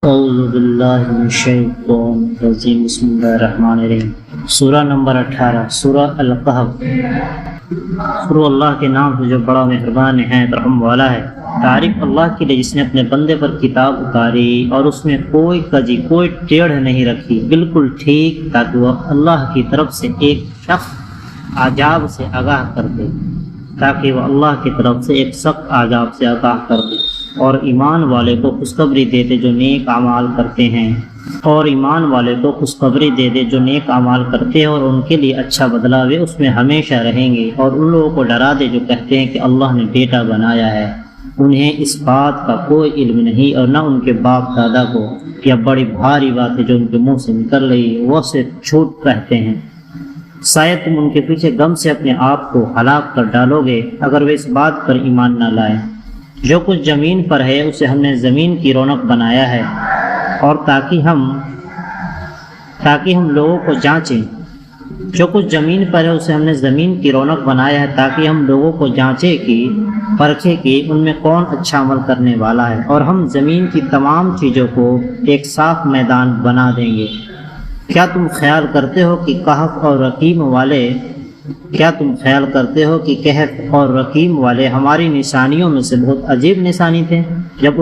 اعوذ باللہ من الشیطان الرجیم بسم اللہ الرحمن الرحیم۔ سورہ نمبر 18 سورہ القحف۔ شروع اللہ کے نام سے جو بڑا مہربان ہے رحم والا ہے۔ تعریف اللہ کے لیے جس نے اپنے بندے پر کتاب اتاری اور اس میں کوئی کجی کوئی ٹیڑھ نہیں رکھی، بالکل ٹھیک، تاکہ وہ اللہ کی طرف سے ایک شخص عذاب سے آگاہ کر دے، اور ایمان والے کو خوشخبری دے دے جو نیک اعمال کرتے ہیں، اور ان کے لیے اچھا بدلہ وہ اس میں ہمیشہ رہیں گے۔ اور ان لوگوں کو ڈرا دے جو کہتے ہیں کہ اللہ نے بیٹا بنایا ہے، انہیں اس بات کا کوئی علم نہیں اور نہ ان کے باپ دادا کو۔ یہ بڑی بھاری بات ہے جو ان کے منہ سے نکل رہی ہے، وہ سے جھوٹ کہتے ہیں۔ شاید تم ان کے پیچھے غم سے اپنے آپ کو ہلاک کر ڈالو گے اگر وہ اس بات پر ایمان نہ لائیں۔ جو کچھ زمین پر ہے اسے ہم نے زمین کی رونق بنایا ہے، اور تاکہ ہم لوگوں کو جانچیں۔ جو کچھ زمین پر ہے اسے ہم نے زمین کی رونق بنایا ہے تاکہ ہم لوگوں کو جانچے پرکھے کہ ان میں کون اچھا عمل کرنے والا ہے، اور ہم زمین کی تمام چیزوں کو ایک صاف میدان بنا دیں گے۔ کیا تم خیال کرتے ہو کہ کہف اور رقیم والے ہماری نشانیوں میں سے بہت عجیب نشانی تھے؟ جب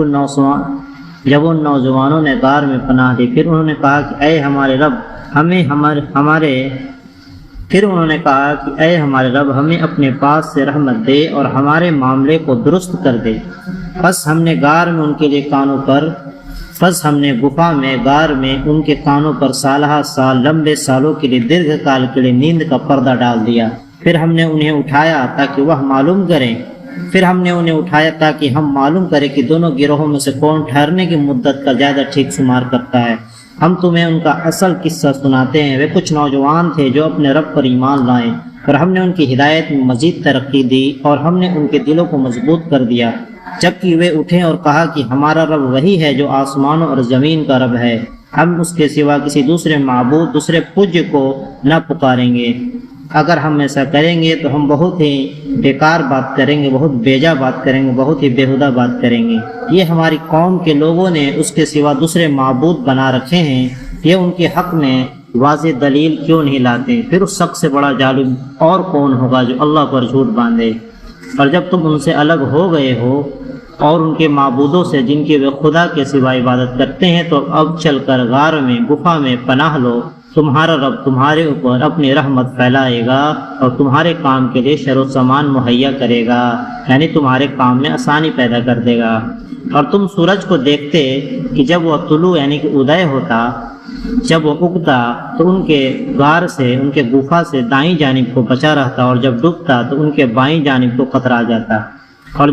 ان نوجوانوں نے غار میں پناہ دی، پھر انہوں نے کہا کہ اے ہمارے رب ہمیں اپنے پاس سے رحمت دے اور ہمارے معاملے کو درست کر دے۔ پس ہم نے گفا میں غار میں ان کے کانوں پر سالہ سال لمبے سالوں کے لیے درگھ کال کے لیے نیند کا پردہ ڈال دیا۔ پھر ہم نے انہیں اٹھایا تاکہ ہم معلوم کریں کہ دونوں گروہوں میں سے کون ٹھہرنے کی مدت کا زیادہ ٹھیک شمار کرتا ہے۔ ہم تمہیں ان کا اصل قصہ سناتے ہیں۔ وہ کچھ نوجوان تھے جو اپنے رب پر ایمان لائے، اور ہم نے ان کی ہدایت میں مزید ترقی دی اور ہم نے ان کے دلوں کو مضبوط کر دیا، جبکہ وہ اٹھے اور کہا کہ ہمارا رب وہی ہے جو آسمانوں اور زمین کا رب ہے، ہم اس کے سوا کسی دوسرے معبود دوسرے پوجیہ کو نہ پکاریں گے۔ اگر ہم ایسا کریں گے تو ہم بہت ہی بیکار بات کریں گے، بہت بیجا بات کریں گے، بہت ہی بیہودہ بات کریں گے۔ یہ ہماری قوم کے لوگوں نے اس کے سوا دوسرے معبود بنا رکھے ہیں، یہ ان کے حق میں واضح دلیل کیوں نہیں لاتے؟ پھر اس شخص سے بڑا ظالم اور کون ہوگا جو اللہ پر جھوٹ باندھے؟ اور جب تم ان سے الگ ہو گئے ہو اور ان کے معبودوں سے جن کی وہ خدا کے سوا عبادت کرتے ہیں، تو اب چل کر غار میں گفا میں پناہ لو۔ تمہارا رب تمہارے اوپر اپنی رحمت پھیلائے گا اور تمہارے کام کے لیے شر و سامان مہیا کرے گا، یعنی تمہارے کام میں آسانی پیدا کر دے گا۔ اور تم سورج کو دیکھتے کہ جب وہ طلوع یعنی کہ ادے ہوتا، جب وہ اگتا تو ان کے غار سے، ان کے گفا سے دائیں جانب کو بچا رہتا، اور جب ڈوبتا تو ان کے بائیں جانب کو خطرہ جاتا۔ اور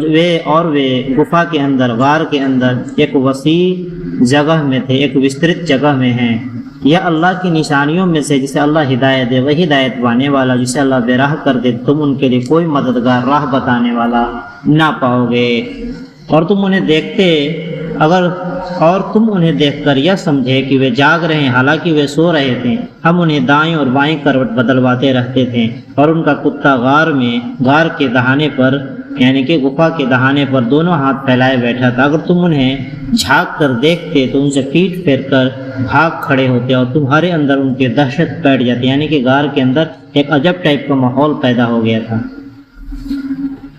وہ گفا کے اندر، غار کے اندر ایک وسیع جگہ میں تھے، ایک وسترت جگہ میں ہیں۔ یہ اللہ کی نشانیوں میں سے جسے اللہ ہدایت دے وہی ہدایت پانے والا، جسے اللہ بے راہ کر دے تم ان کے لیے کوئی مددگار راہ بتانے والا نہ پاؤ گے۔ اور تم انہیں دیکھ کر یہ سمجھے کہ وہ جاگ رہے ہیں، حالانکہ وہ سو رہے تھے۔ ہم انہیں دائیں اور بائیں کروٹ بدلواتے رہتے تھے، اور ان کا کتا غار کے دہانے پر یعنی کہ گفا کے دہانے پر دونوں ہاتھ پھیلائے بیٹھا تھا۔ اگر تم انہیں جھانک کر دیکھتے تو ان سے پیٹ پھیر کر بھاگ کھڑے ہوتے، اور تمہارے اندر ان کی دہشت بیٹھ جاتی، یعنی کہ غار کے اندر ایک عجب ٹائپ کا ماحول پیدا ہو گیا تھا،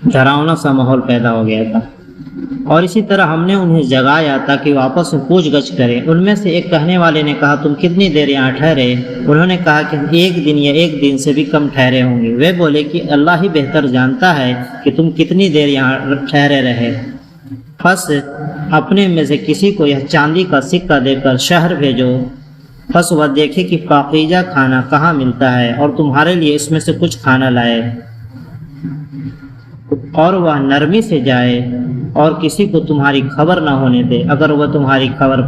ڈراؤنا سا ماحول پیدا ہو گیا تھا۔ اور اسی طرح ہم نے انہیں جگایا تاکہ وہ آپس میں پوچھ گچھ کریں۔ ان میں سے ایک کہنے والے نے کہا تم کتنی دیر یہاں ٹھہرے؟ انہوں نے کہا کہ ہم 1 دن یا 1 دن سے بھی کم ٹھہرے ہوں گے۔ وہ بولے کہ اللہ ہی بہتر جانتا ہے کہ تم کتنی دیر یہاں ٹھہرے رہے۔ پس اپنے میں سے کسی کو یہ چاندی کا سکہ دے کر شہر بھیجو، پس وہ دیکھے کہ پاکیزہ کھانا کہاں ملتا ہے اور تمہارے لیے اس میں سے کچھ کھانا لائے، اور وہ نرمی سے جائے اور کسی کو تمہاری خبر نہ ہونے دے۔ اگر وہ تمہاری خبر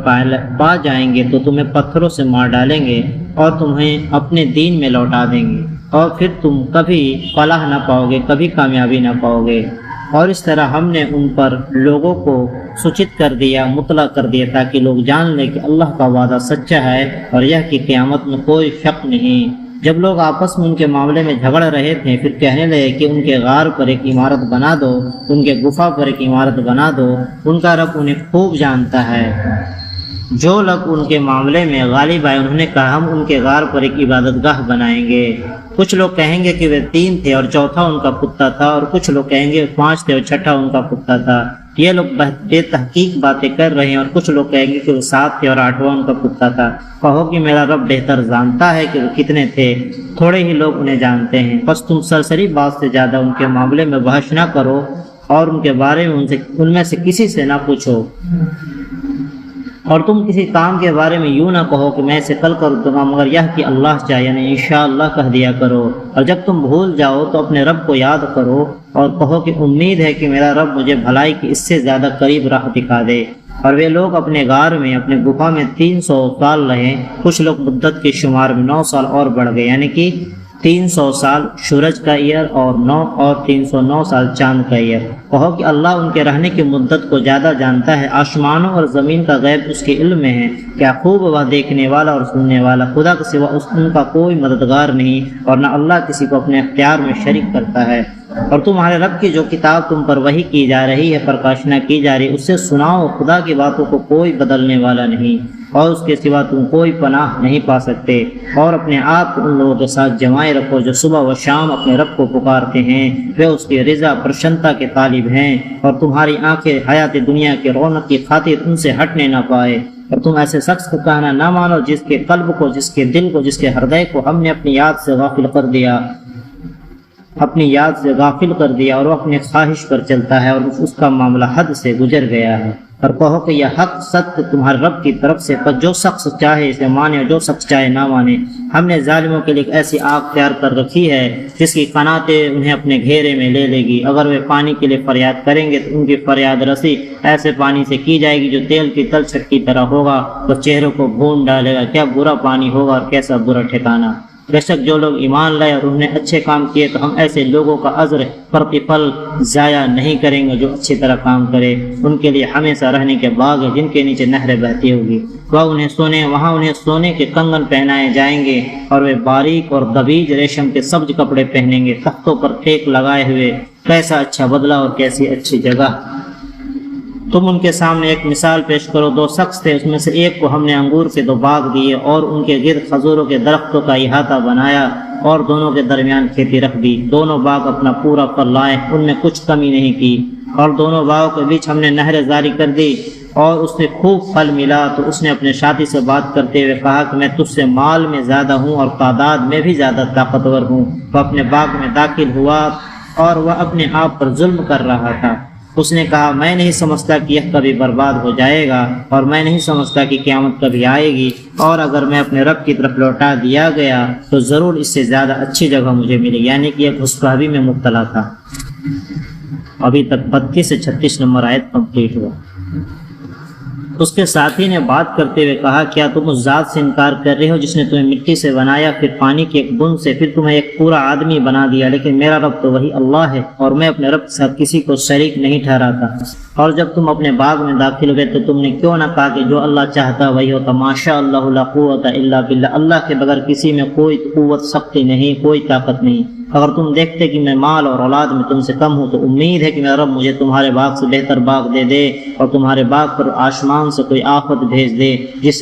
پا جائیں گے تو تمہیں پتھروں سے مار ڈالیں گے اور تمہیں اپنے دین میں لوٹا دیں گے، اور پھر تم کبھی فلاح نہ پاؤ گے، کبھی کامیابی نہ پاؤ گے۔ اور اس طرح ہم نے ان پر لوگوں کو سوچت کر دیا، مطلع کر دیا، تاکہ لوگ جان لیں کہ اللہ کا وعدہ سچا ہے اور یہ کہ قیامت میں کوئی شک نہیں۔ جب لوگ آپس میں ان کے معاملے میں جھگڑ رہے تھے، پھر کہنے لگے کہ ان کے غار پر ایک عمارت بنا دو، ان کے گفا پر ایک عمارت بنا دو، ان کا رب انہیں خوب جانتا ہے۔ جو لوگ ان کے معاملے میں غالب آئے انہوں نے کہا ہم ان کے غار پر ایک عبادت گاہ بنائیں گے۔ کچھ لوگ کہیں گے کہ وہ 3 تھے اور چوتھا ان کا کتا تھا، اور کچھ لوگ کہیں گے 5 تھے اور چھٹا ان کا کتا تھا۔ یہ لوگ بے تحقیق باتیں کر رہے ہیں، اور کچھ لوگ کہیں گے کہ وہ 7 تھے اور 8واں ان کا کتا تھا۔ کہو کہ میرا رب بہتر جانتا ہے کہ وہ کتنے تھے، تھوڑے ہی لوگ انہیں جانتے ہیں۔ بس تم سرسری بات سے زیادہ ان کے معاملے میں بحث نہ کرو اور ان کے بارے میں ان میں سے کسی سے نہ پوچھو، اور تم کسی کام کے بارے میں یوں نہ کہو کہ میں اسے کل کر دوں گا مگر یہ کہ اللہ چاہے، یعنی انشاءاللہ کہہ دیا کرو۔ اور جب تم بھول جاؤ تو اپنے رب کو یاد کرو اور کہو کہ امید ہے کہ میرا رب مجھے بھلائی کی اس سے زیادہ قریب راہ دکھا دے۔ اور وہ لوگ اپنے غار میں اپنے گفا میں 300 سال رہے، کچھ لوگ مدت کے شمار میں 9 سال اور بڑھ گئے، یعنی کہ 300 سال سورج کا ایئر اور 309 سال چاند کا ایئر۔ کہو کہ اللہ ان کے رہنے کی مدت کو زیادہ جانتا ہے، آسمانوں اور زمین کا غیب اس کے علم میں ہے، کیا خوب وہ دیکھنے والا اور سننے والا۔ خدا کے سوا ان کا کوئی مددگار نہیں، اور نہ اللہ کسی کو اپنے اختیار میں شریک کرتا ہے۔ اور تمہارے رب کی جو کتاب تم پر وحی کی جا رہی ہے، پرکاشنا کی جا رہی ہے، اسے سناؤ، خدا کی باتوں کو کوئی بدلنے والا نہیں، اور اس کے سوا تم کوئی پناہ نہیں پا سکتے۔ اور اپنے آپ کو ان لوگوں کے ساتھ جمائے رکھو جو صبح و شام اپنے رب کو پکارتے ہیں، وہ اس کی رضا پرشنتا کے طالب ہیں، اور تمہاری آنکھیں حیات دنیا کی رونق کی خاطر ان سے ہٹنے نہ پائے۔ اور تم ایسے شخص کو کہنا نہ مانو جس کے قلب کو، جس کے دل کو، جس کے ہردے کو ہم نے اپنی یاد سے غافل کر دیا، اور وہ اپنے خواہش پر چلتا ہے اور اس کا معاملہ حد سے گزر گیا ہے۔ اور کہو کہ یہ حق ست تمہارے رب کی طرف سے، پر جو شخص چاہے اسے مانے اور جو شخص چاہے نہ مانے۔ ہم نے ظالموں کے لیے ایک ایسی آگ تیار کر رکھی ہے جس کی قناتیں انہیں اپنے گھیرے میں لے لے گی۔ اگر وہ پانی کے لیے فریاد کریں گے تو ان کی فریاد رسی ایسے پانی سے کی جائے گی جو تیل کی تلچھٹ کی طرح ہوگا، وہ چہروں کو بھون ڈالے گا۔ کیا برا پانی ہوگا اور کیسا برا ٹھکانہ۔ بے شک جو لوگ ایمان لائے اور انہوں نے اچھے کام کیے تو ہم ایسے لوگوں کا اجر پرتفل ضائع نہیں کریں گے جو اچھی طرح کام کرے۔ ان کے لیے ہمیشہ رہنے کے باغ ہیں جن کے نیچے نہریں بہتی ہوگی، وہاں انہیں سونے کے کنگن پہنائے جائیں گے، اور وہ باریک اور دبیج ریشم کے سبز کپڑے پہنیں گے، تختوں پر ٹیک لگائے ہوئے۔ کیسا اچھا بدلہ اور کیسی اچھی جگہ۔ تم ان کے سامنے ایک مثال پیش کرو، 2 شخص تھے، اس میں سے ایک کو ہم نے انگور کے 2 باغ دیے اور ان کے گرد کھجوروں کے درختوں کا احاطہ بنایا، اور دونوں کے درمیان کھیتی رکھ دی۔ دونوں باغ اپنا پورا پھل لائے، ان میں کچھ کمی نہیں کی، اور دونوں باغوں کے بیچ ہم نے نہریں جاری کر دی، اور اس سے خوب پھل ملا۔ تو اس نے اپنے ساتھی سے بات کرتے ہوئے کہا کہ میں تجھ سے مال میں زیادہ ہوں اور تعداد میں بھی زیادہ طاقتور ہوں۔ وہ اپنے باغ میں داخل ہوا اور وہ اپنے آپ پر ظلم کر رہا تھا۔ اس نے کہا میں نہیں سمجھتا کہ یہ کبھی برباد ہو جائے گا، اور میں نہیں سمجھتا کہ قیامت کبھی آئے گی، اور اگر میں اپنے رب کی طرف لوٹا دیا گیا تو ضرور اس سے زیادہ اچھی جگہ مجھے ملے گی۔ یعنی کہ ایک غصبہبی میں مبتلا تھا۔ ابھی تک 32 سے 36 نمبر آیت کمپلیٹ ہوا۔ اس کے ساتھی نے بات کرتے ہوئے کہا کیا تم اس ذات سے انکار کر رہے ہو جس نے تمہیں مٹی سے بنایا، پھر پانی کی ایک بوند سے، پھر تمہیں ایک پورا آدمی بنا دیا؟ لیکن میرا رب تو وہی اللہ ہے، اور میں اپنے رب کے ساتھ کسی کو شریک نہیں ٹھہراتا۔ اور جب تم اپنے باغ میں داخل ہوئے تو تم نے کیوں نہ کہا کہ جو اللہ چاہتا وہی ہوتا، ماشاء اللہ لا قوت الا باللہ، اللہ کے بغیر کسی میں کوئی قوت سختی نہیں، کوئی طاقت نہیں۔ اگر تم دیکھتے کہ میں مال اور اولاد میں تم سے کم ہوں تو امید ہے کہ میرا رب مجھے تمہارے باغ سے بہتر باغ دے دے، اور تمہارے باغ پر آسمان سے کوئی آفت بھیج دے جس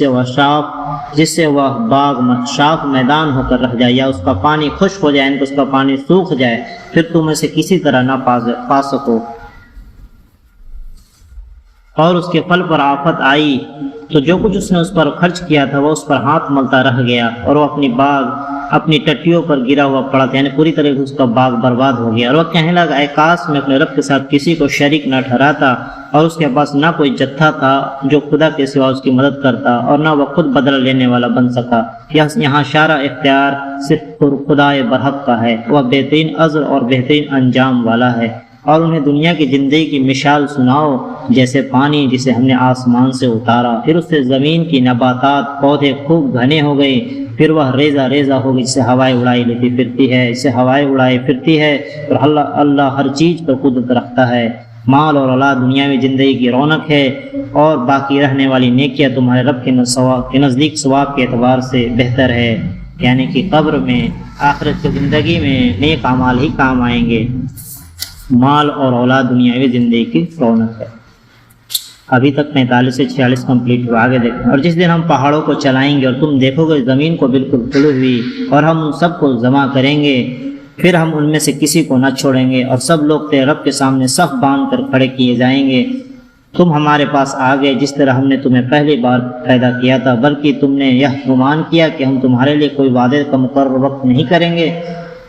سے وہ باغ صاف میدان ہو کر رہ جائے، یا اس کا پانی خشک ہو جائے، اس کا پانی سوکھ جائے، پھر تم اسے کسی طرح نہ پا سکو۔ اور اس کے پھل پر آفت آئی تو جو کچھ اس نے اس پر خرچ کیا تھا وہ اس پر ہاتھ ملتا رہ گیا، اور وہ اپنی ٹٹیوں پر گرا ہوا پڑا تھا، یعنی پوری طرح سے اس کا باغ برباد ہو گیا۔ اور وہ کہنے لگا اے کاش میں اپنے رب کے ساتھ کسی کو شریک نہ ٹھہراتا، اور اس کے پاس نہ کوئی جتھا تھا جو خدا کے سوا اس کی مدد کرتا، اور نہ وہ خود بدلہ لینے والا بن سکا۔ یہاں سارا اختیار صرف خدا برحق کا ہے، وہ بہترین اجر اور بہترین انجام والا ہے۔ اور انہیں دنیا کی زندگی کی مثال سناؤ، جیسے پانی جسے ہم نے آسمان سے اتارا، پھر اس سے زمین کی نباتات پودے خوب گھنے ہو گئے، پھر وہ ریزہ ریزہ ہو گئی جسے ہوائیں اڑائی لیتی پھرتی ہے، اسے ہوائیں اڑائی پھرتی ہے، اور اللہ ہر چیز پر قدرت رکھتا ہے۔ مال اور اولاد دنیاوی زندگی کی رونق ہے، اور باقی رہنے والی نیکیاں تمہارے رب کے نزدیک ثواب کے اعتبار سے بہتر ہے، یعنی کہ قبر میں، آخرت کی زندگی میں نیک اعمال ہی کام آئیں گے۔ مال اور اولاد دنیاوی زندگی کی رونق ہے۔ ابھی تک 45 سے 46 کمپلیٹ ہوا، آگے دیکھیں۔ اور جس دن ہم پہاڑوں کو چلائیں گے اور تم دیکھو گے زمین کو بالکل کھلی ہوئی، اور ہم ان سب کو جمع کریں گے، پھر ہم ان میں سے کسی کو نہ چھوڑیں گے، اور سب لوگ تیرے رب کے سامنے صف باندھ کر کھڑے کیے جائیں گے۔ تم ہمارے پاس آ گئے جس طرح ہم نے تمہیں پہلی بار پیدا کیا تھا، بلکہ تم نے یہ گمان کیا کہ ہم تمہارے لیے کوئی وعدے کا مقرر وقت نہیں کریں گے۔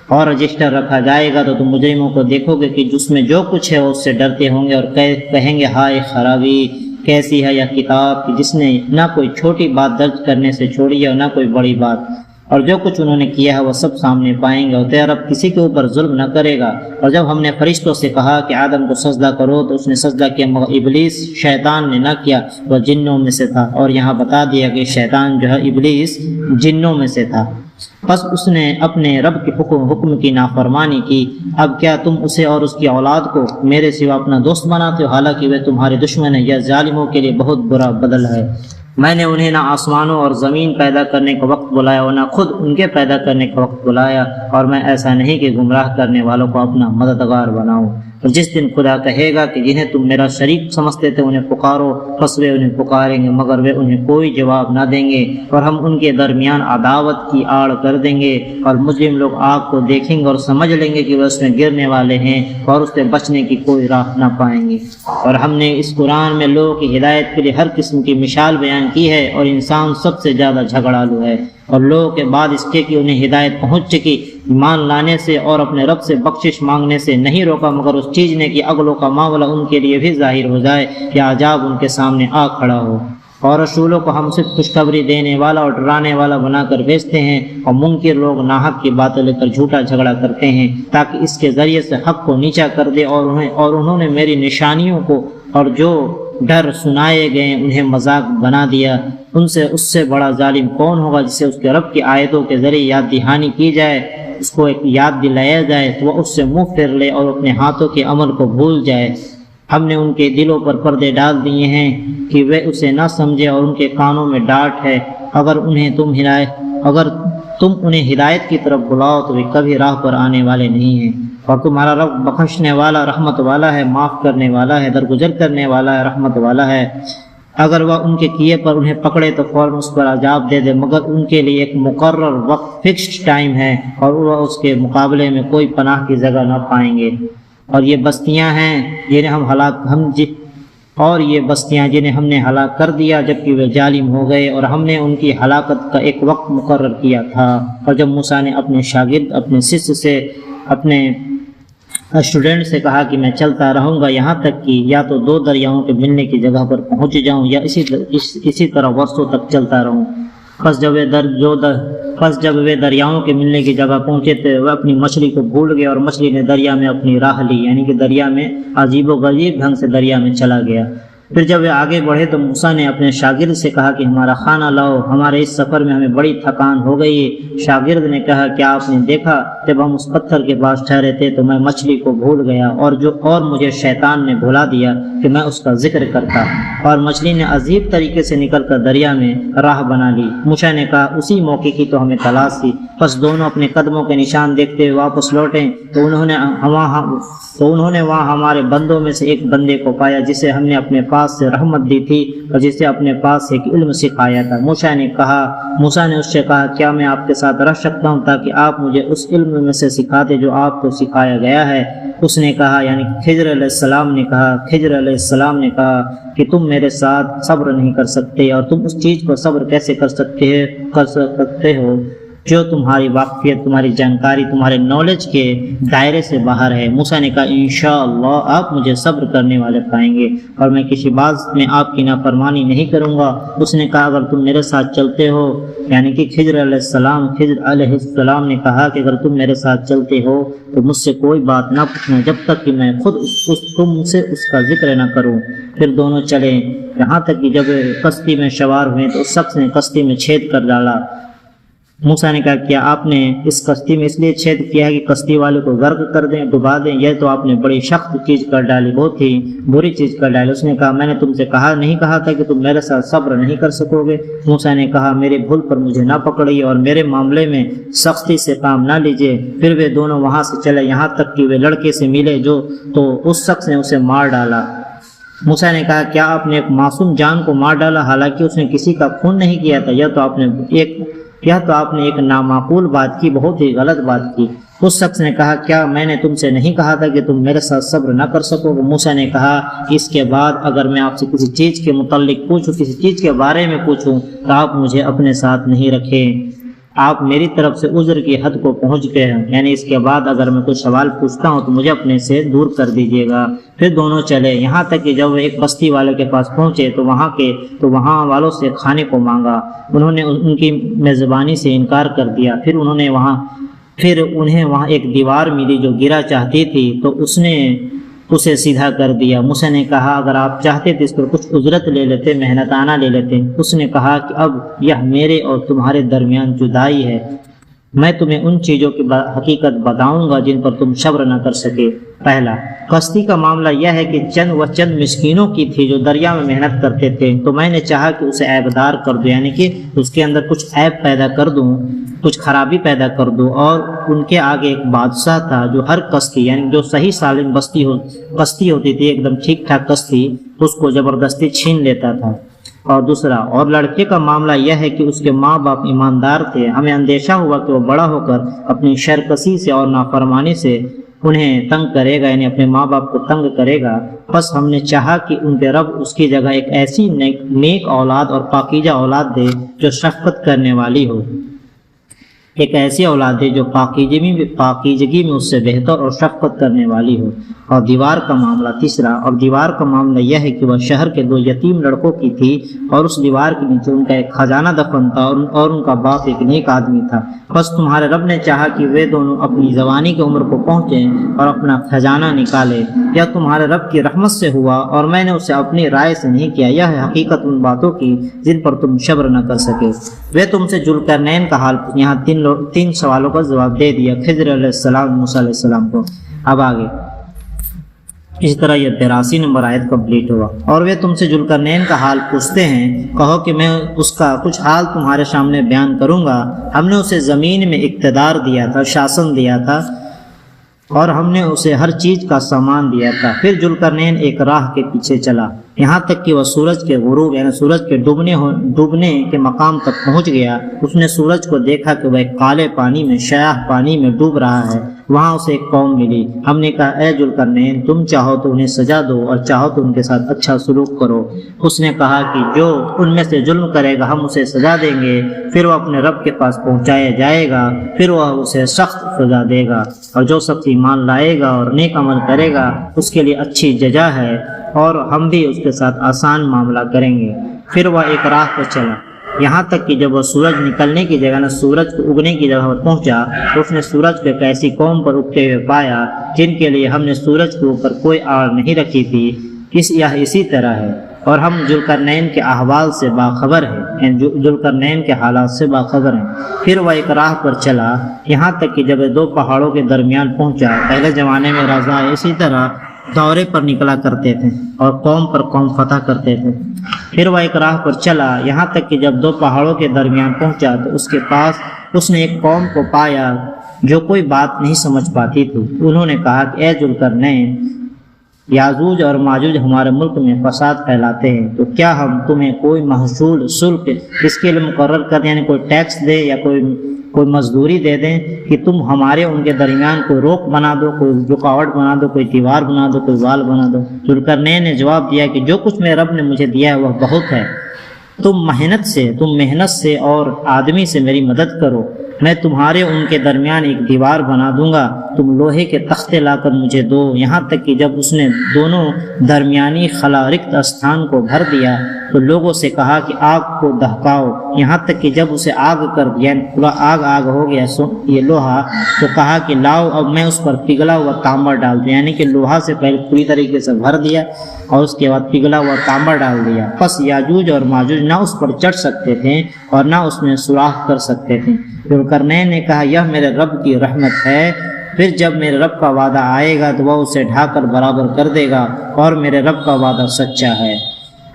اور رجسٹر رکھا جائے گا تو تم مجرموں کو دیکھو گے کہ جس میں جو کچھ ہے وہ اس سے ڈرتے ہوں گے، اور کہیں گے ہائے خرابی کیسی ہے یہ کتاب کہ جس نے نہ کوئی چھوٹی بات درج کرنے سے چھوڑی ہے اور نہ کوئی بڑی بات، اور جو کچھ انہوں نے کیا ہے وہ سب سامنے پائیں گے، اور تیرا رب کسی کے اوپر ظلم نہ کرے گا۔ اور جب ہم نے فرشتوں سے کہا کہ آدم کو سجدہ کرو تو اس نے سجدہ کیا، مگر ابلیس شیطان نے نہ کیا، وہ جنوں میں سے تھا۔ اور یہاں بتا دیا کہ شیطان جو ہے ابلیس جنوں میں سے تھا۔ پس اس نے اپنے رب کے حکم کی نافرمانی کی۔ اب کیا تم اسے اور اس کی اولاد کو میرے سوا اپنا دوست بناتے ہو، حالانکہ وہ تمہارے دشمن ہیں؟ یہ ظالموں کے لیے بہت برا بدل ہے۔ میں نے انہیں نہ آسمانوں اور زمین پیدا کرنے کا وقت بلایا اور نہ خود ان کے پیدا کرنے کا وقت بلایا، اور میں ایسا نہیں کہ گمراہ کرنے والوں کو اپنا مددگار بناؤں۔ اور جس دن خدا کہے گا کہ جنہیں تم میرا شریک سمجھتے تھے انہیں پکارو، پس وہ انہیں پکاریں گے مگر وہ انہیں کوئی جواب نہ دیں گے، اور ہم ان کے درمیان عداوت کی آڑ کر دیں گے، اور مجرم لوگ آگ کو دیکھیں گے اور سمجھ لیں گے کہ وہ اس میں گرنے والے ہیں، اور اس سے بچنے کی کوئی راہ نہ پائیں گے۔ اور ہم نے اس قرآن میں لوگوں کی ہدایت کے لیے ہر قسم کی مثال بیان کی ہے، اور انسان سب سے زیادہ جھگڑالو ہے، اور لوگوں کے بعد اس کے کہ انہیں ہدایت پہنچ چکی، ایمان لانے سے اور اپنے رب سے بخشش مانگنے سے نہیں روکا، مگر اس چیز نے کہ اگلوں کا معاملہ ان کے لیے بھی ظاہر ہو جائے کہ عذاب ان کے سامنے آ کھڑا ہو۔ اور رسولوں کو ہم صرف خوشخبری دینے والا اور ڈرانے والا بنا کر بھیجتے ہیں، اور منکر لوگ ناحق کی باتیں لے کر جھوٹا جھگڑا کرتے ہیں تاکہ اس کے ذریعے سے حق کو نیچا کر دے، اور انہوں نے میری نشانیوں کو اور جو ڈر سنائے گئے انہیں مذاق بنا دیا۔ اس سے بڑا ظالم کون ہوگا جسے اس کے رب کی آیتوں کے ذریعے یاد دہانی کی جائے، اس کو ایک یاد دلایا جائے تو وہ اس سے منہ پھیر لے اور اپنے ہاتھوں کے عمل کو بھول جائے۔ ہم نے ان کے دلوں پر پردے ڈال دیے ہیں کہ وہ اسے نہ سمجھے، اور ان کے کانوں میں ڈانٹ ہے۔ اگر تم انہیں ہدایت کی طرف بلاؤ تو وہ کبھی راہ پر آنے والے نہیں ہیں۔ اور تمہارا رب بخشنے والا رحمت والا ہے، معاف کرنے والا ہے، درگزر کرنے والا ہے، رحمت والا ہے۔ اگر وہ ان کے کیے پر انہیں پکڑے تو فوراً اس پر عذاب دے دے، مگر ان کے لیے ایک مقرر وقت فکسڈ ٹائم ہے، اور وہ اس کے مقابلے میں کوئی پناہ کی جگہ نہ پائیں گے۔ اور یہ بستیاں ہیں جنہیں ہم نے ہلاک کر دیا جبکہ وہ ظالم ہو گئے، اور ہم نے ان کی ہلاکت کا ایک وقت مقرر کیا تھا۔ اور جب موسیٰ نے اپنے شاگرد اپنے شیشیہ سے اپنے اسٹوڈنٹ سے کہا کہ میں چلتا رہوں گا یہاں تک کہ یا تو دو دریاؤں کے ملنے کی جگہ پر پہنچ جاؤں یا اسی طرح برسوں تک چلتا رہوں، پس جب وہ دریاؤں کے ملنے کی جگہ پہنچے تو وہ اپنی مچھلی کو بھول گئے، اور مچھلی نے دریا میں اپنی راہ لی، یعنی کہ دریا میں عجیب و غریب ڈھنگ سے دریا میں چلا گیا۔ پھر جب وہ آگے بڑھے تو موسیٰ نے اپنے شاگرد سے کہا کہ ہمارا کھانا لاؤ، ہمارے اس سفر میں ہمیں بڑی تھکان ہو گئی ہے۔ شاگرد نے کہا کیا آپ نے دیکھا جب ہم اس پتھر کے پاس ٹھہرے تھے تو میں مچھلی کو بھول گیا، اور مجھے شیطان نے بھلا دیا کہ میں اس کا ذکر کرتا، اور مچھلی نے عجیب طریقے سے نکل کر دریا میں راہ بنا لی۔ موسیٰ نے کہا اسی موقع کی تو ہمیں تلاش تھی۔ پس دونوں اپنے قدموں کے نشان دیکھتے ہوئے واپس لوٹے تو انہوں نے وہاں ہمارے بندوں میں سے ایک بندے کو پایا جسے ہم نے اپنے پاس سے رحمت دی تھی اور جسے اپنے پاس سے ایک علم سکھایا تھا۔ موسیٰ نے اس سے کہا کیا میں آپ کے ساتھ رہ سکتا ہوں تاکہ آپ مجھے اس علم میں سے سکھاتے جو آپ کو سکھایا گیا ہے؟ اس نے کہا، یعنی خضر علیہ السلام نے کہا کہ تم میرے ساتھ صبر نہیں کر سکتے، اور تم اس چیز کو صبر کیسے کر سکتے ہو جو تمہاری واقفیت، تمہاری جانکاری، تمہارے نالج کے دائرے سے باہر ہے۔ موسیٰ نے کہا انشاءاللہ آپ مجھے صبر کرنے والے پائیں گے، اور میں کسی بات میں آپ کی نافرمانی نہیں کروں گا۔ اس نے کہا اگر تم میرے ساتھ چلتے ہو، یعنی کہ خضر علیہ السلام نے کہا کہ اگر تم میرے ساتھ چلتے ہو تو مجھ سے کوئی بات نہ پوچھنا جب تک کہ میں خود تم سے اس کا ذکر نہ کروں۔ پھر دونوں چلے، یہاں تک کہ جب کشتی میں سوار ہوئے تو اس شخص نے کشتی میں چھید کر ڈالا۔ موسیٰ نے کہا کیا آپ نے اس کشتی میں اس لیے چھید کیا ہے کہ کشتی والے کو غرق کر دیں، ڈبا دیں؟ یہ تو آپ نے بڑی سخت چیز کر ڈالی، بہت ہی بری چیز کر ڈالی۔ اس نے کہا میں نے تم سے نہیں کہا تھا کہ تم میرے ساتھ صبر نہیں کر سکو گے؟ موسیٰ نے کہا میری بھول پر مجھے نہ پکڑیے اور میرے معاملے میں سختی سے کام نہ لیجیے۔ پھر وہ دونوں وہاں سے چلے یہاں تک کہ وہ لڑکے سے ملے تو اس شخص نے اسے مار ڈالا۔ موسیٰ نے کہا کیا آپ نے ایک معصوم جان کو مار ڈالا حالانکہ اس نے کسی کا خون نہیں کیا تھا؟ یہ تو آپ نے ایک نامعقول بات کی، بہت ہی غلط بات کی۔ اس شخص نے کہا کیا میں نے تم سے نہیں کہا تھا کہ تم میرے ساتھ صبر نہ کر سکو گے؟ موسیٰ نے کہا اس کے بعد اگر میں آپ سے کسی چیز کے متعلق پوچھوں، کسی چیز کے بارے میں پوچھوں تو آپ مجھے اپنے ساتھ نہیں رکھیں، آپ میری طرف سے عذر کی حد کو پہنچ گئے ہیں، یعنی اس کے بعد اگر میں کوئی سوال پوچھتا ہوں تو مجھے اپنے سے دور کر دیجیے گا۔ پھر دونوں چلے، یہاں تک کہ جب وہ ایک بستی والے کے پاس پہنچے تو وہاں والوں سے کھانے کو مانگا، انہوں نے ان کی میزبانی سے انکار کر دیا۔ پھر انہیں وہاں ایک دیوار ملی جو گرا چاہتی تھی تو اس نے اسے سیدھا کر دیا۔ موسیٰ نے کہا اگر آپ چاہتے تو اس پر کچھ اجرت لے لیتے، محنتانہ لے لیتے۔ اس نے کہا کہ اب یہ میرے اور تمہارے درمیان جدائی ہے، میں تمہیں ان چیزوں کی حقیقت بتاؤں گا جن پر تم صبر نہ کر سکے۔ پہلا، کشتی کا معاملہ یہ ہے کہ چند مسکینوں کی تھی جو دریا میں محنت کرتے تھے، تو میں نے چاہا کہ اسے عیبدار کر دوں، یعنی کہ اس کے اندر کچھ عیب پیدا کر دوں، کچھ خرابی پیدا کر دوں۔ اور ان کے آگے ایک بادشاہ تھا جو ہر کشتی، یعنی جو صحیح سالم کشتی ہوتی تھی، ایک دم ٹھیک ٹھاک کشتی، اس کو زبردستی چھین لیتا تھا۔ اور دوسرا، اور لڑکے کا معاملہ یہ ہے کہ اس کے ماں باپ ایماندار تھے، ہمیں اندیشہ ہوا کہ وہ بڑا ہو کر اپنی شرکسی سے اور نافرمانی سے انہیں تنگ کرے گا، یعنی اپنے ماں باپ کو تنگ کرے گا، بس ہم نے چاہا کہ ان کے رب اس کی جگہ ایک ایسی نیک اولاد اور پاکیزہ اولاد دے جو شفقت کرنے والی ہو، ایک ایسی اولاد دے جو پاکیزگی میں اس سے بہتر اور شفقت کرنے والی ہو۔ اور دیوار کا معاملہ تیسرا، اور دیوار کا معاملہ یہ ہے کہ وہ شہر کے 2 یتیم لڑکوں کی تھی اور اس دیوار کے نیچے ان کا ایک خزانہ دفن تھا اور ان کا باپ ایک نیک آدمی تھا، بس تمہارے رب نے چاہا کہ وہ دونوں اپنی جوانی کی عمر کو پہنچیں اور اپنا خزانہ نکالے، یا تمہارے رب کی رحمت سے ہوا اور میں نے اسے اپنی رائے سے نہیں کیا۔ یہ ہے حقیقت ان باتوں کی جن پر تم صبر نہ کر سکے۔ وہ تم سے ذوالقرنین کا حال، یہاں 3 سوالوں کا جواب دے دیا، خضر علیہ السلام، موسیٰ علیہ السلام کو۔ اب آگے اس طرح یہ 83 نمبر آیت کمپلیٹ ہوا۔ اور وہ تم سے ذوالقرنین کا حال پوچھتے ہیں، کہو کہ میں اس کا کچھ حال تمہارے سامنے بیان کروں گا۔ ہم نے اسے زمین میں اقتدار دیا تھا، شاسن دیا تھا، اور ہم نے اسے ہر چیز کا سامان دیا تھا۔ پھر ذوالقرنین ایک راہ کے پیچھے چلا یہاں تک کہ وہ سورج کے غروب، یعنی سورج کے ڈوبنے کے مقام تک پہنچ گیا۔ اس نے سورج کو دیکھا کہ وہ ایک کالے پانی میں، سیاہ پانی میں ڈوب رہا ہے۔ وہاں اسے ایک قوم ملی۔ ہم نے کہا اے ذوالقرنین، تم چاہو تو انہیں سزا دو اور چاہو تو ان کے ساتھ اچھا سلوک کرو۔ اس نے کہا کہ جو ان میں سے ظلم کرے گا ہم اسے سزا دیں گے، پھر وہ اپنے رب کے پاس پہنچایا جائے گا، پھر وہ اسے سخت سزا دے گا، اور جو شخص ایمان لائے گا اور نیک عمل کرے گا اس کے لیے اچھی جزا ہے، اور ہم بھی اس کے ساتھ آسان معاملہ کریں گے۔ پھر وہ ایک راہ پر چلا یہاں تک کہ جب وہ سورج نکلنے کی جگہ نہ سورج کو اگنے کی جگہ پر پہنچا تو اس نے سورج کو ایک ایسی قوم پر اگتے ہوئے پایا جن کے لیے ہم نے سورج کے اوپر کوئی آڑ نہیں رکھی تھی۔ اسی طرح ہے، اور ہم ذوالقرنین کے احوال سے باخبر ہیں، ذوالقرنین کے حالات سے باخبر ہیں۔ پھر وہ ایک راہ پر چلا یہاں تک کہ جب 2 پہاڑوں کے درمیان پہنچا۔ پہلے زمانے میں رضا اسی طرح دورے پر نکلا کرتے تھے اور قوم پر قوم فتح کرتے تھے۔ پھر وہ ایک راہ پر چلا یہاں تک کہ جب 2 پہاڑوں کے درمیان پہنچا تو اس کے پاس اس نے ایک قوم کو پایا جو کوئی بات نہیں سمجھ پاتی تھی۔ انہوں نے کہا کہ اے ذوالقرنین، یاجوج اور ماجوج ہمارے ملک میں فساد پھیلاتے ہیں، تو کیا ہم تمہیں کوئی محصول سلک اس کے لیے مقرر کر دیں، یعنی کوئی ٹیکس دے یا کوئی مزدوری دے دیں کہ تم ہمارے ان کے درمیان کوئی روک بنا دو، کوئی رکاوٹ بنا دو، کوئی دیوار بنا دو، کوئی وال بنا دو؟ ذوالقرنین نے جواب دیا کہ جو کچھ میرے رب نے مجھے دیا ہے وہ بہت ہے، تم محنت سے اور آدمی سے میری مدد کرو، میں تمہارے ان کے درمیان ایک دیوار بنا دوں گا، تم لوہے کے تختے لا کر مجھے دو۔ یہاں تک کہ جب اس نے دونوں درمیانی خلا رکت استھان کو بھر دیا تو لوگوں سے کہا کہ آگ کو دہکاؤ، یہاں تک کہ جب اسے آگ کر دیا، پورا آگ ہو گیا یہ لوہا، تو کہا کہ لاؤ اب میں اس پر پگھلا ہوا تانبا ڈال دوں، یعنی کہ لوہا سے پہلے پوری طریقے سے بھر دیا اور اس کے بعد پگھلا ہوا تانبا ڈال دیا۔ پس یاجوج اور ماجوج نہ اس پر چڑھ سکتے تھے اور نہ اس میں سوراخ کر سکتے تھے۔ ذوالقرنین نے کہا یہ میرے رب کی رحمت ہے، پھر جب میرے رب کا وعدہ آئے گا تو وہ اسے ڈھا کر برابر کر دے گا، اور میرے رب کا وعدہ سچا ہے،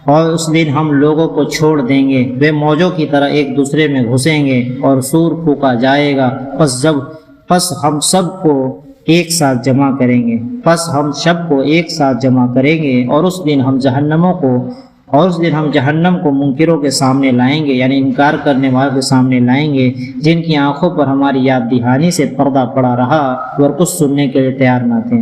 اور اس دن ہم لوگوں کو چھوڑ دیں گے، وہ موجوں کی طرح ایک دوسرے میں گھسیں گے اور سور پھونکا جائے گا، پس ہم سب کو ایک ساتھ جمع کریں گے، پس ہم شب کو ایک ساتھ جمع کریں گے اور اس دن ہم جہنم کو منکروں کے سامنے لائیں گے، یعنی انکار کرنے والوں کے سامنے لائیں گے، جن کی آنکھوں پر ہماری یاد دہانی سے پردہ پڑا رہا اور کچھ سننے کے لیے تیار نہ تھے۔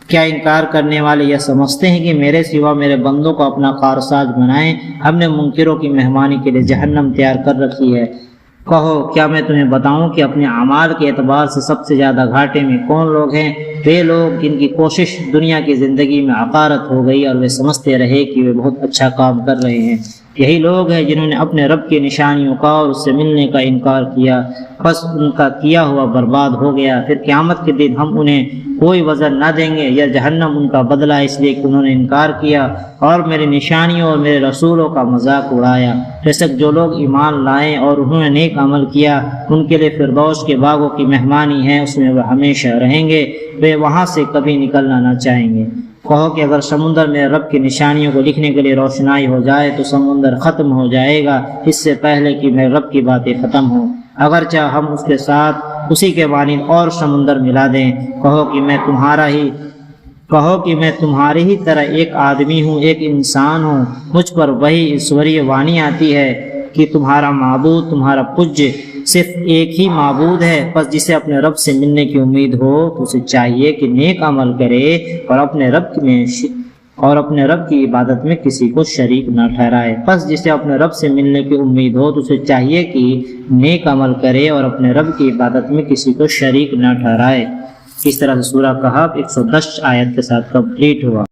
کیا انکار کرنے والے یہ سمجھتے ہیں کہ میرے سوا میرے بندوں کو اپنا کارساز بنائیں؟ ہم نے منکروں کی مہمانی کے لیے جہنم تیار کر رکھی ہے۔ کہو کیا میں تمہیں بتاؤں کہ اپنے اعمال کے اعتبار سے سب سے زیادہ گھاٹے میں کون لوگ ہیں؟ وہ لوگ جن کی کوشش دنیا کی زندگی میں عقارت ہو گئی اور وہ سمجھتے رہے کہ وہ بہت اچھا کام کر رہے ہیں۔ یہی لوگ ہیں جنہوں نے اپنے رب کی نشانیوں کا اور اس سے ملنے کا انکار کیا، بس ان کا کیا ہوا برباد ہو گیا۔ پھر قیامت کے دن ہم انہیں کوئی وزن نہ دیں گے، یا جہنم ان کا بدلہ اس لیے کہ انہوں نے انکار کیا اور میری نشانیوں اور میرے رسولوں کا مذاق اڑایا۔ بے جو لوگ ایمان لائیں اور انہوں نے نیک عمل کیا، ان کے لیے فردوس کے باغوں کی مہمانی ہے، اس میں وہ ہمیشہ رہیں گے، وہ وہاں سے کبھی نکلنا نہ چاہیں گے۔ کہو کہ اگر سمندر میں رب کی نشانیوں کو لکھنے کے لیے روشنائی ہو جائے تو سمندر ختم ہو جائے گا اس سے پہلے کہ میرے رب کی باتیں ختم ہوں، اگرچہ ہم اس کے ساتھ اسی کے مانند اور سمندر ملا دیں۔ کہو کہ میں تمہاری ہی طرح ایک آدمی ہوں، ایک انسان ہوں، مجھ پر وہی ایشوری وانی آتی ہے کہ تمہارا معبود، تمہارا پوجیہ صرف ایک ہی معبود ہے، بس جسے اپنے رب سے ملنے کی امید ہو تو اسے چاہیے کہ نیک عمل کرے اور اپنے رب کی عبادت میں کسی کو شریک نہ ٹھہرائے۔ بس جسے اپنے رب سے ملنے کی امید ہو تو اسے چاہیے کہ نیک عمل کرے اور اپنے رب کی عبادت میں کسی کو شریک نہ ٹھہرائے۔ اس طرح سے سورہ کہف 110 آیت کے ساتھ کمپلیٹ ہوا۔